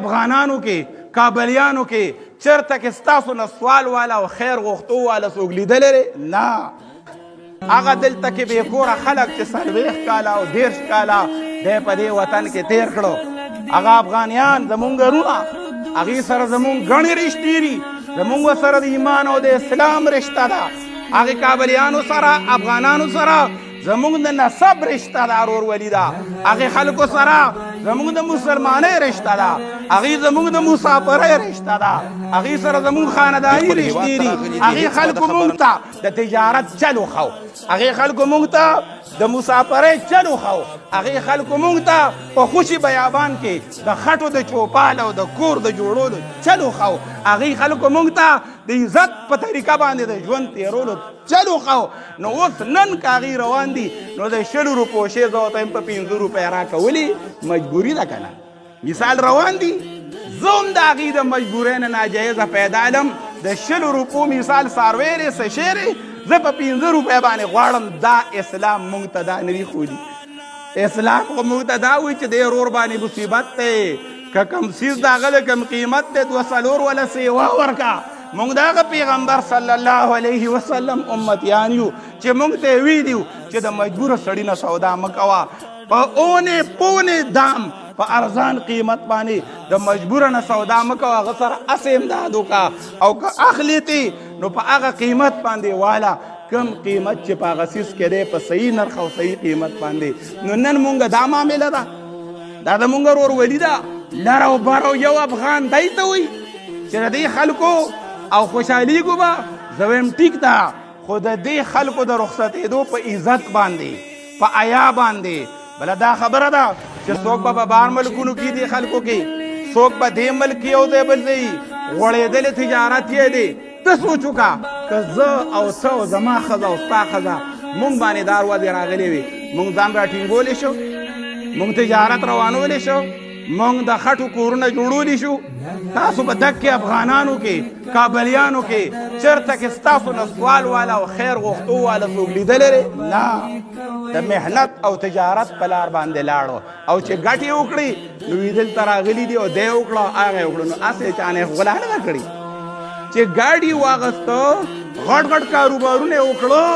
افغانانو کې کابلیانو کې چېرته کې ستاسو نه سوال والا او خیر غوښتو والا څوک لیدلی دی؟ نه. هغه دلته کې بې کوره خلک چې 40 کاله او 30 کاله دی په دې وطن کې تېر کړو، هغه افغانیان زمونږ رونه، هغې سره زمونږ ګڼې رشتې دي، زمونږ سره د ایمان او د اسلام رشته ده. هغې کابلیانو سره افغانانو سره زمونږ د نسب رشته ده، ورورولي ده. هغې خلکو سره زمونږ د مسلمانۍ رشته ده، هغې زمونږ د مسافرۍ رشته ده، هغې سره زمونږ خانداني رشتې دي. هغې خلکو مونږ ته د تجارت چل وښو، هغې خلکو مونږ ته د مسافرۍ چل وښو، هغې خلکو مونږ ته په خوشي بیابان کې د خټو د چوپال او د کور د جوړولو چل وښو، هغې خلکو مونږ ته د عزت په طریقه باندې د ژوند تېرولو چل وښو. نو اوس نن که هغې روان دي نو د 100 روپو شی زه ورته یم په 5 روپۍ راکولې مجبوري ده که نه؟ مثال روان دي، زه هم د هغې د مجبورۍ نه ناجایزه پیدا علم د 100 روپو مثال څاروی دی څه شی دی، زه په 5 روپۍ باندې غواړم. دا اسلام مونږ ته دا نه دي ښودي. اسلام خو مونږ ته دا وایي چې دې ورور باندې مصیبت دی، که کوم څیز د هغه د کوم قیمت دی 2 ولا سیوا ورکه. مونږ د هغه پیغمبر صلی الله علیه وسلم امتیان یو چې مونږ ته یې ویلي وو چې د مجبوره سړي نه سودا مه کوه، په اونې پونې دام په ارزان قیمت باندې د مجبوره نه سودا مه کوه، هغه سره هسې امداد وکړه، او که اخلي تی نو په هغه قیمت باندې واله کم قیمت چې په هغه څیز کې دی په صحیح نرخ او صحیح قیمت باندې. نو نن مونږ دا معامله ده، دا د مونږ ورورولي ده. لر او بر او یو افغان دی ته وایي چې د دې خلکو او خوشحالیږو به زه وایم ټیک ده، خو د دې خلکو د رخصتېدو په عزت باندې په حیا باندې. بله دا خبره ده چې څوک به په بهر ملکونو کې دي خلکو کې، څوک به دې ملک کې یو ځای بل ځای غوړېدلې تجارت یې دی. ته سوچ وکړه که زه او ته او زما ښځه او ستا ښځه مونږ باندې دا ورځې راغلې وي، مونږ ځان راټینګولی شو، مونږ تجارت روانولی شو، مونږ د خټو کورونه جوړولی شو. تاسو په دکې افغانانو کې کابلیانو کې چېرته کې ستاسو نه سوال والا او خیر غوښتو والا څوک لیدلی دی؟ نه. د محنت او تجارت په لار باندې لاړو، او چې ګټې یې وکړي نو وي دلته راغلي دي او دی یې وکړه هغه یې وکړه. نو هسې چا نه غلا نه ده کړې چې ګاډي واغسته غټ غټ کاروبارونه یې وکړو،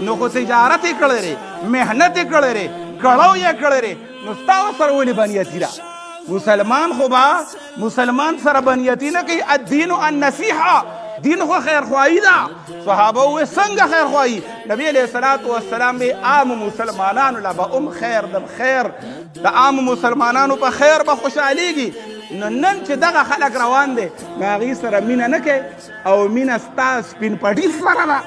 نو خو تجارت یې کړی دی، محنت یې کړی دی، کړو یې کړی دی. نو ستا ورسره ولې بنیتي ده؟ مسلمان خو به مسلمان سره بنیتي نه کوي. الدین النصیحه، دین خو خیرخواهي ده. صحابه وویل څنګه خیرخواهي؟ نبی علیه الصلاة والسلام به عام مسلمانانو له به خیر د خیر د عام مسلمانانو په خیر به خوشحالیږي. نو نن چې دغه خلک روان دی نو هغې سره مینه نه کوي، او مینه ستا سپین پټي سره ده.